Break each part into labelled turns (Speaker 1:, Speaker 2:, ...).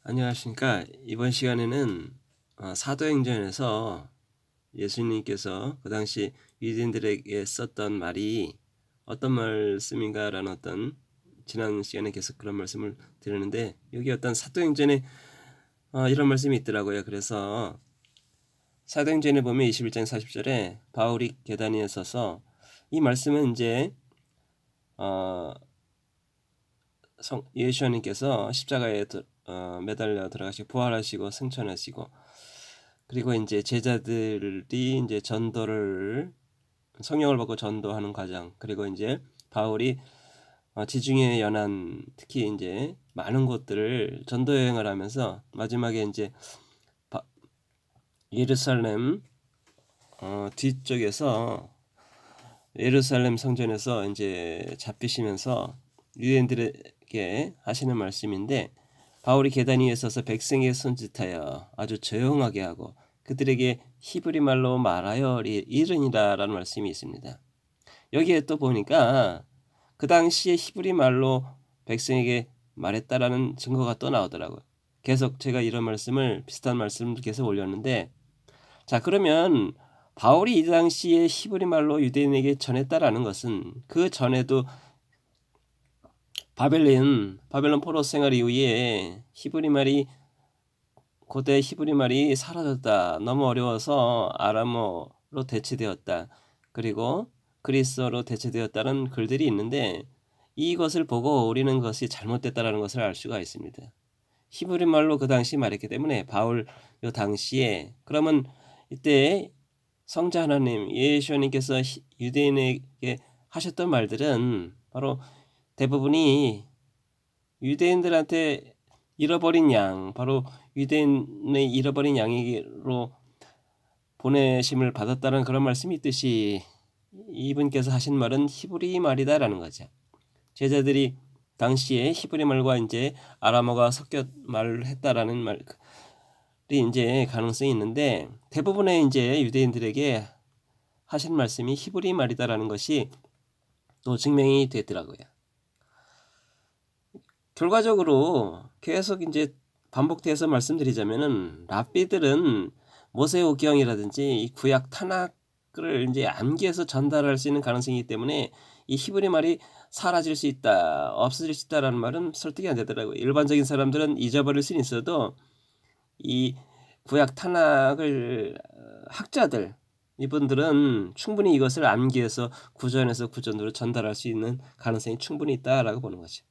Speaker 1: 안녕하십니까. 이번 시간에는 사도행전에서 예수님께서 그 당시 유대인들에게 썼던 말이 어떤 말씀인가라는 어떤 지난 시간에 계속 그런 말씀을 드렸는데 여기 어떤 사도행전에 이런 말씀이 있더라고요. 그래서 사도행전에 보면 21장 40절에 바울이 계단 위에 서서 이 말씀은 이제 예수님께서 십자가에 매달려 들어가시고 부활하시고 승천하시고 그리고 이제 제자들이 이제 전도를 성령을 받고 전도하는 과정 그리고 이제 바울이 지중해 연안 특히 이제 많은 곳들을 전도 여행을 하면서 마지막에 이제 예루살렘 뒤쪽에서 예루살렘 성전에서 이제 잡히시면서 유대인들에게 하시는 말씀인데 바울이 계단 위에 서서 백성에게 손짓하여 아주 조용하게 하고 그들에게 히브리 말로 말하여 이르니라라는 말씀이 있습니다. 여기에 또 보니까 그 당시에 히브리 말로 백성에게 말했다라는 증거가 또 나오더라고요. 계속 제가 이런 말씀을 비슷한 말씀을 계속 올렸는데 자 그러면 바울이 이 당시에 히브리 말로 유대인에게 전했다라는 것은 그 전에도 바벨론 포로 생활 이후에 고대 히브리 말이 사라졌다. 너무 어려워서 아람어로 대체되었다. 그리고 그리스어로 대체되었다는 글들이 있는데 이것을 보고 우리는 그것이 잘못됐다라는 것을 알 수가 있습니다. 히브리 말로 그 당시 말했기 때문에 바울 요 당시에 그러면 이때 성자 하나님 예수님께서 유대인에게 하셨던 말들은 바로 대부분이 유대인들한테 잃어버린 양, 바로 유대인의 잃어버린 양으로 보내심을 받았다는 그런 말씀이 있듯이 이분께서 하신 말은 히브리 말이다라는 거죠. 제자들이 당시에 히브리 말과 이제 아람어가 섞여 말을 했다라는 말이 이제 가능성이 있는데 대부분의 이제 유대인들에게 하신 말씀이 히브리 말이다라는 것이 또 증명이 되더라고요. 결과적으로 계속 이제 반복돼서 말씀드리자면은 랍비들은 모세오경이라든지 이 구약 타낙을 이제 암기해서 전달할 수 있는 가능성이기 때문에 이 히브리 말이 사라질 수 있다, 없어질 수 있다라는 말은 설득이 안 되더라고요. 일반적인 사람들은 잊어버릴 수는 있어도 이 구약 타낙을 학자들 이분들은 충분히 이것을 암기해서 구전에서 구전으로 전달할 수 있는 가능성이 충분히 있다라고 보는 거죠.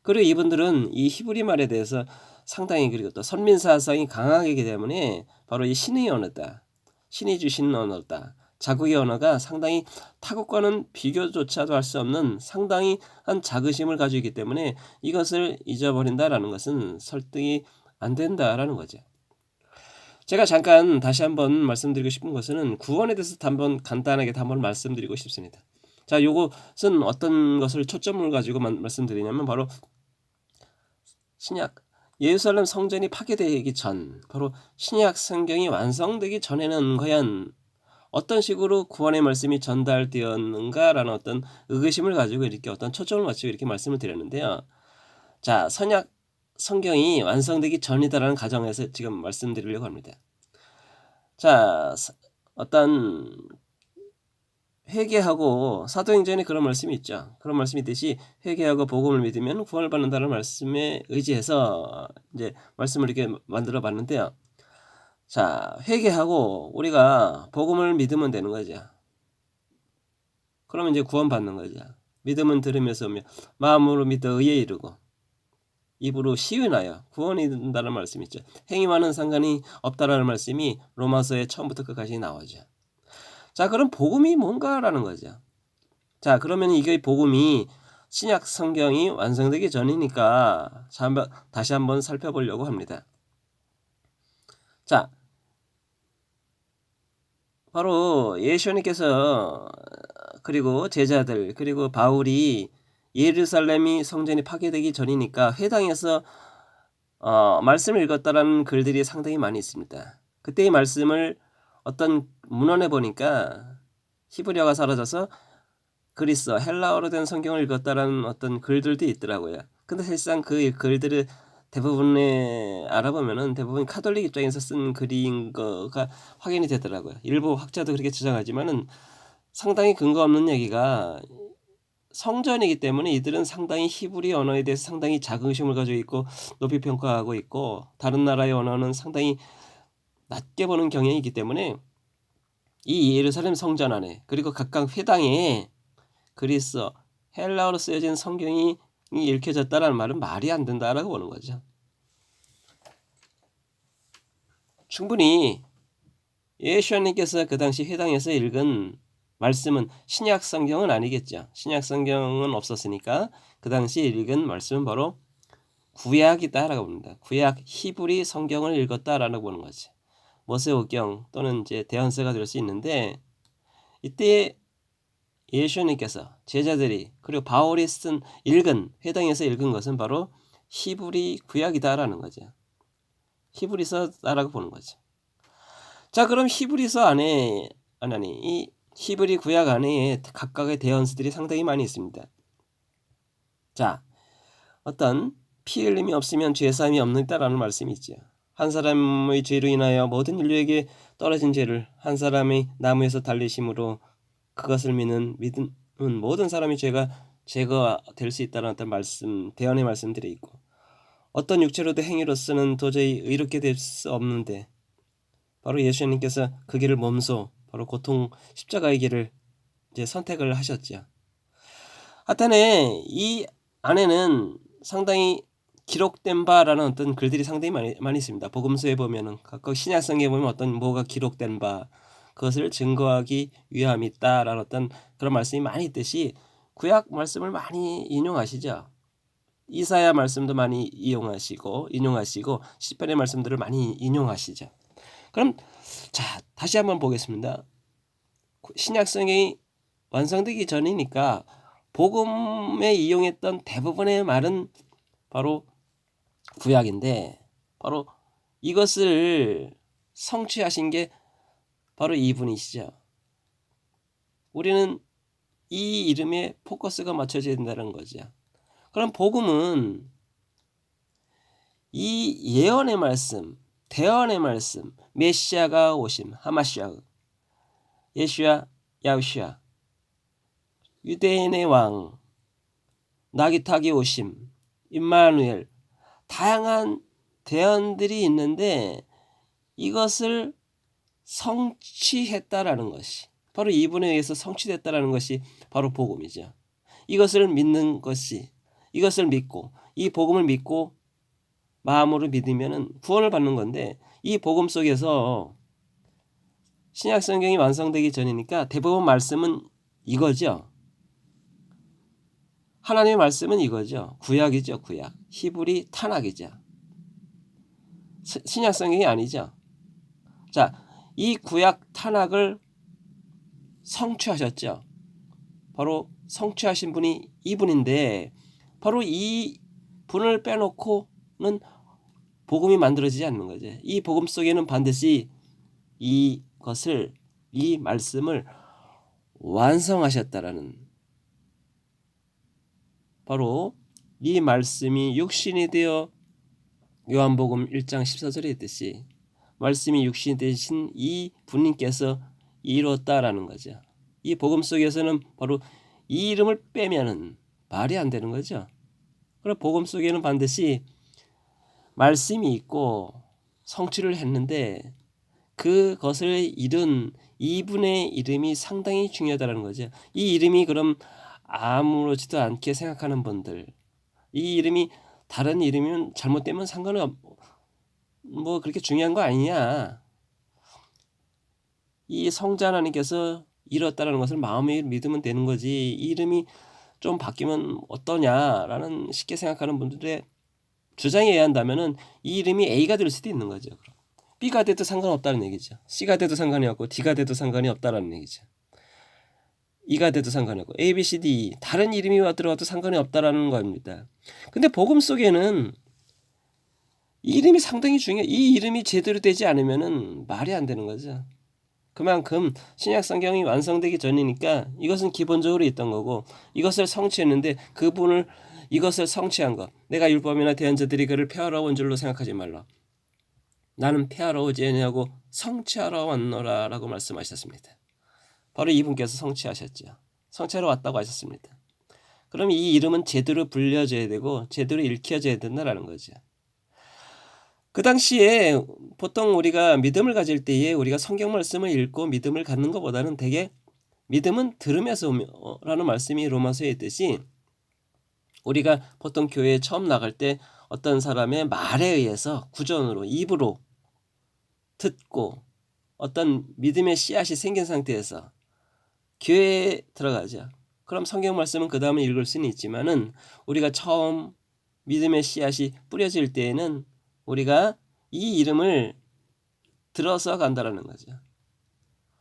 Speaker 1: 그리고 이분들은 이 히브리 말에 대해서 상당히 그리고 또 선민사상이 강하기 때문에 바로 이 신의 언어다. 신이 주신 언어다. 자국의 언어가 상당히 타국과는 비교조차도 할 수 없는 상당히 한 자긍심을 가지고 있기 때문에 이것을 잊어버린다라는 것은 설득이 안 된다라는 거죠. 제가 잠깐 다시 한번 말씀드리고 싶은 것은 구원에 대해서 한번 간단하게 한번 말씀드리고 싶습니다. 자, 요것은 어떤 것을 초점을 가지고 말씀드리냐면 바로 신약 예루살렘 성전이 파괴되기 전 바로 신약 성경이 완성되기 전에는 과연 어떤 식으로 구원의 말씀이 전달되었는가라는 어떤 의구심을 가지고 이렇게 어떤 초점을 맞추고 이렇게 말씀을 드렸는데요. 자, 선약 성경이 완성되기 전이다라는 가정에서 지금 말씀드리려고 합니다. 자, 어떤 회개하고 사도행전에 그런 말씀이 있죠. 그런 말씀이 있듯이 회개하고 복음을 믿으면 구원을 받는다는 말씀에 의지해서 이제 말씀을 이렇게 만들어 봤는데요. 자, 회개하고 우리가 복음을 믿으면 되는 거죠. 그러면 이제 구원 받는 거죠. 믿음은 들으면서 오며 마음으로 믿어 의에 이르고 입으로 시인하여 구원이 된다는 말씀이 있죠. 행위와는 상관이 없다라는 말씀이 로마서의 처음부터 끝까지 나오죠. 자, 그럼 복음이 뭔가라는 거죠. 자, 그러면 이게 복음이 신약 성경이 완성되기 전이니까 다시 한번 살펴보려고 합니다. 자, 바로 예수님께서 그리고 제자들 그리고 바울이 예루살렘이 성전이 파괴되기 전이니까 회당에서 말씀을 읽었다라는 글들이 상당히 많이 있습니다. 그때의 말씀을 어떤 문헌에 보니까 히브리어가 사라져서 그리스어 헬라어로 된 성경을 읽었다라는 어떤 글들도 있더라고요. 근데 사실상 그 글들을 대부분의 알아보면은 대부분 카톨릭 입장에서 쓴 글인 거가 확인이 되더라고요. 일부 학자도 그렇게 주장하지만은 상당히 근거 없는 얘기가 성전이기 때문에 이들은 상당히 히브리 언어에 대해서 상당히 자긍심을 가지고 있고 높이 평가하고 있고 다른 나라의 언어는 상당히 낮게 보는 경향이 있기 때문에 이 예루살렘 성전 안에 그리고 각각 회당에 그리스어, 헬라어로 쓰여진 성경이 읽혀졌다라는 말은 말이 안 된다라고 보는 거죠. 충분히 예수님께서 그 당시 회당에서 읽은 말씀은 신약 성경은 아니겠죠. 신약 성경은 없었으니까 그 당시 읽은 말씀은 바로 구약이다라고 봅니다. 구약 히브리 성경을 읽었다라고 보는 거죠. 모세오경 또는 이제 대언서가 될 수 있는데 이때 예수님께서 제자들이 그리고 바울이 읽은 회당에서 읽은 것은 바로 히브리 구약이다라는 거죠. 히브리서다라고 보는 거죠. 자, 그럼 히브리서 안에 이 히브리 구약 안에 각각의 대언서들이 상당히 많이 있습니다. 자, 어떤 피 흘림이 없으면 죄사함이 없는다라는 말씀이 있죠. 한 사람의 죄로 인하여 모든 인류에게 떨어진 죄를 한 사람이 나무에서 달리심으로 그것을 믿는 모든 사람의 죄가 제거될 수 있다는 어떤 말씀, 대언의 말씀들이 있고 어떤 육체로도 행위로서는 도저히 의롭게 될 수 없는데 바로 예수님께서 그 길을 몸소 바로 고통 십자가의 길을 이제 선택을 하셨죠. 하여튼에 이 안에는 상당히 기록된 바라는 어떤 글들이 상당히 많이 있습니다. 복음서에 보면은 각각 신약성경에 보면 어떤 뭐가 기록된 바 그것을 증거하기 위함이 있다라는 어떤 그런 말씀이 많이 있듯이 구약 말씀을 많이 인용하시죠. 이사야 말씀도 많이 인용하시고 시편의 말씀들을 많이 인용하시죠. 그럼 자, 다시 한번 보겠습니다. 신약 성경이 완성되기 전이니까 복음에 이용했던 대부분의 말은 바로 구약인데 바로 이것을 성취하신 게 바로 이분이시죠. 우리는 이 이름에 포커스가 맞춰져야 된다는 거죠. 그럼 복음은 이 예언의 말씀, 대언의 말씀, 메시아가 오심, 하마시아, 예수야, 야우시아, 유대인의 왕, 나귀타기 오심, 임마누엘, 다양한 대언들이 있는데 이것을 성취했다라는 것이 바로 이분에 의해서 성취됐다라는 것이 바로 복음이죠. 이것을 믿는 것이 이것을 믿고 이 복음을 믿고 마음으로 믿으면은 구원을 받는 건데 이 복음 속에서 신약 성경이 완성되기 전이니까 대부분 말씀은 이거죠. 하나님의 말씀은 이거죠. 구약이죠. 구약. 히브리 타낙이죠. 신약 성경이 아니죠. 자, 이 구약 타낙을 성취하셨죠. 바로 성취하신 분이 이분인데 바로 이 분을 빼놓고는 복음이 만들어지지 않는 거죠. 이 복음 속에는 반드시 이 말씀을 완성하셨다라는 바로 이 말씀이 육신이 되어 요한복음 1장 14절에 있듯이 말씀이 육신이 되신 이 분님께서 이뤘다라는 거죠. 이 복음 속에서는 바로 이 이름을 빼면은 말이 안 되는 거죠. 그럼 복음 속에는 반드시 말씀이 있고 성취를 했는데 그것을 이룬 이분의 이름이 상당히 중요하다는 거죠. 이 이름이 그럼 아무렇지도 않게 생각하는 분들, 이 이름이 다른 이름이면 잘못되면 상관은 뭐 그렇게 중요한 거 아니냐. 이 성자 하나님께서 이뤘다는 것을 마음에 믿으면 되는 거지. 이 이름이 좀 바뀌면 어떠냐라는 쉽게 생각하는 분들의 주장에 의한다면은 이 이름이 A가 될 수도 있는 거죠. B가 돼도 상관없다는 얘기죠. C가 돼도 상관이 없고 D가 돼도 상관이 없다는 얘기죠. E가 돼도 상관이 없고 A, B, C, D 다른 이름이 들어가도 상관이 없다라는 겁니다. 근데 복음 속에는 이 이름이 상당히 중요해. 이 이름이 제대로 되지 않으면은 말이 안 되는 거죠. 그만큼 신약 성경이 완성되기 전이니까 이것은 기본적으로 있던 거고 이것을 성취했는데 그분을 이것을 성취한 것. 내가 율법이나 대한 자들이 그를 폐하러 온 줄로 생각하지 말라. 나는 폐하러 오지 아니하고 성취하러 왔노라 라고 말씀하셨습니다. 바로 이분께서 성취하셨죠. 성취하러 왔다고 하셨습니다. 그럼 이 이름은 제대로 불려져야 되고 제대로 읽혀져야 된다는 거죠. 그 당시에 보통 우리가 믿음을 가질 때에 우리가 성경 말씀을 읽고 믿음을 갖는 것보다는 되게 믿음은 들으면서 라는 말씀이 로마서에 있듯이 우리가 보통 교회에 처음 나갈 때 어떤 사람의 말에 의해서 구전으로 입으로 듣고 어떤 믿음의 씨앗이 생긴 상태에서 교회에 들어가죠. 그럼 성경 말씀은 그 다음에 읽을 수는 있지만은 우리가 처음 믿음의 씨앗이 뿌려질 때에는 우리가 이 이름을 들어서 간다라는 거죠.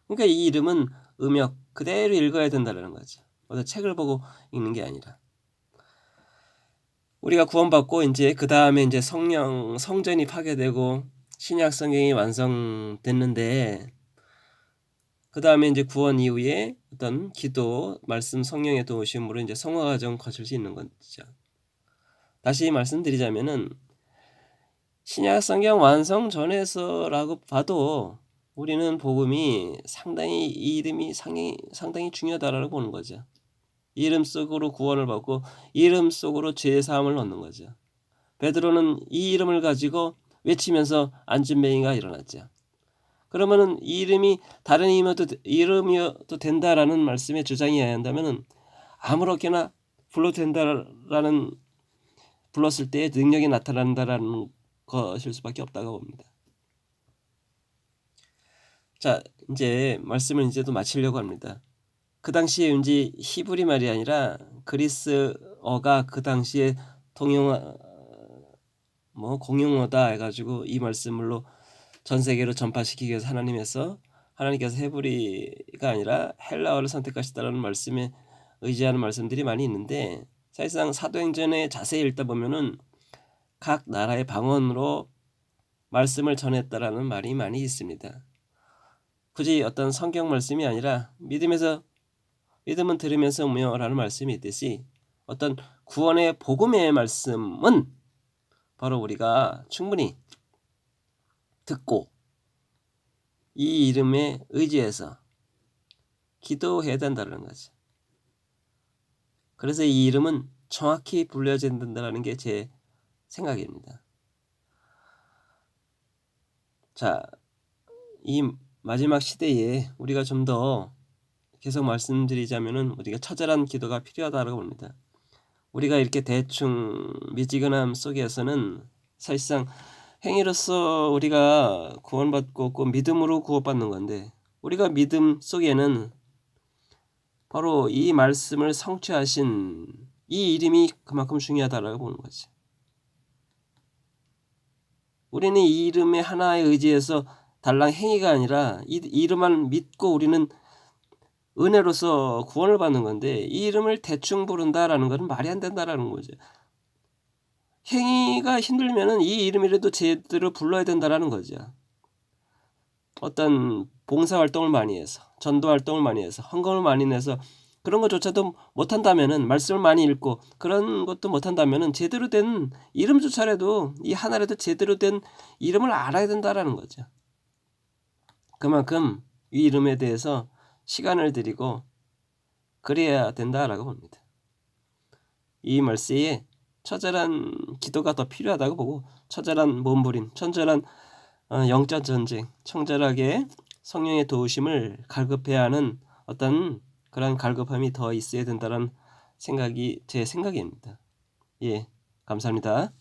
Speaker 1: 그러니까 이 이름은 음역 그대로 읽어야 된다라는 거죠. 어떤 책을 보고 읽는 게 아니라. 우리가 구원받고 이제 그 다음에 이제 성전이 파괴되고 신약 성경이 완성됐는데 그 다음에 이제 구원 이후에 어떤 기도, 말씀, 성령의 도우심으로 이제 성화 과정 거칠 수 있는 거죠. 다시 말씀드리자면은 신약 성경 완성 전에서라고 봐도 우리는 복음이 상당히 이 이름이 상당히 중요하다라고 보는 거죠. 이름 속으로 구원을 받고 이름 속으로 죄 사함을 얻는 거죠. 베드로는 이 이름을 가지고 외치면서 안진뱅이가 일어났죠. 그러면은 이 이름이 다른 이름이어도 된다라는 말씀에 주장이어야 한다면은 아무렇게나 불러도 된다라는 불렀을 때의 능력이 나타난다라는 것일 수밖에 없다고 봅니다. 자, 이제 말씀을 이제도 마치려고 합니다. 그 당시에 이제 히브리 말이 아니라 그리스어가 그 당시에 공용어다 해가지고 이 말씀으로 전 세계로 전파시키기 위해서 하나님께서 헤브리가 아니라 헬라어를 선택하시다라는 말씀에 의지하는 말씀들이 많이 있는데 사실상 사도행전에 자세히 읽다 보면은 각 나라의 방언으로 말씀을 전했다라는 말이 많이 있습니다. 굳이 어떤 성경 말씀이 아니라 믿음은 들으면서 오며라는 말씀이 있듯이 어떤 구원의 복음의 말씀은 바로 우리가 충분히 듣고 이 이름에 의지해서 기도해야 된다는 거죠. 그래서 이 이름은 정확히 불려져야 된다는 게 제 생각입니다. 자, 이 마지막 시대에 우리가 좀 더 계속 말씀드리자면은 우리가 처절한 기도가 필요하다고 봅니다. 우리가 이렇게 대충 미지근함 속에서는 사실상 행위로서 우리가 구원받고 꼭 믿음으로 구원받는 건데 우리가 믿음 속에는 바로 이 말씀을 성취하신 이 이름이 그만큼 중요하다라고 보는 거지. 우리는 이 이름의 하나에 의지해서 달랑 행위가 아니라 이 이름만 믿고 우리는 은혜로서 구원을 받는 건데 이 이름을 대충 부른다라는 것은 말이 안 된다라는 거죠. 행위가 힘들면은 이 이름이라도 제대로 불러야 된다라는 거죠. 어떤 봉사활동을 많이 해서 전도활동을 많이 해서 헌금을 많이 내서 그런 것조차도 못한다면은 말씀을 많이 읽고 그런 것도 못한다면은 제대로 된 이름조차라도 이 하나라도 제대로 된 이름을 알아야 된다라는 거죠. 그만큼 이 이름에 대해서 시간을 들이고 그래야 된다라고 봅니다. 이 말세에 처절한 기도가 더 필요하다고 보고 처절한 몸부림, 처절한 영적 전쟁, 청절하게 성령의 도우심을 갈급해야 하는 어떤 그런 갈급함이 더 있어야 된다는 생각이 제 생각입니다. 예, 감사합니다.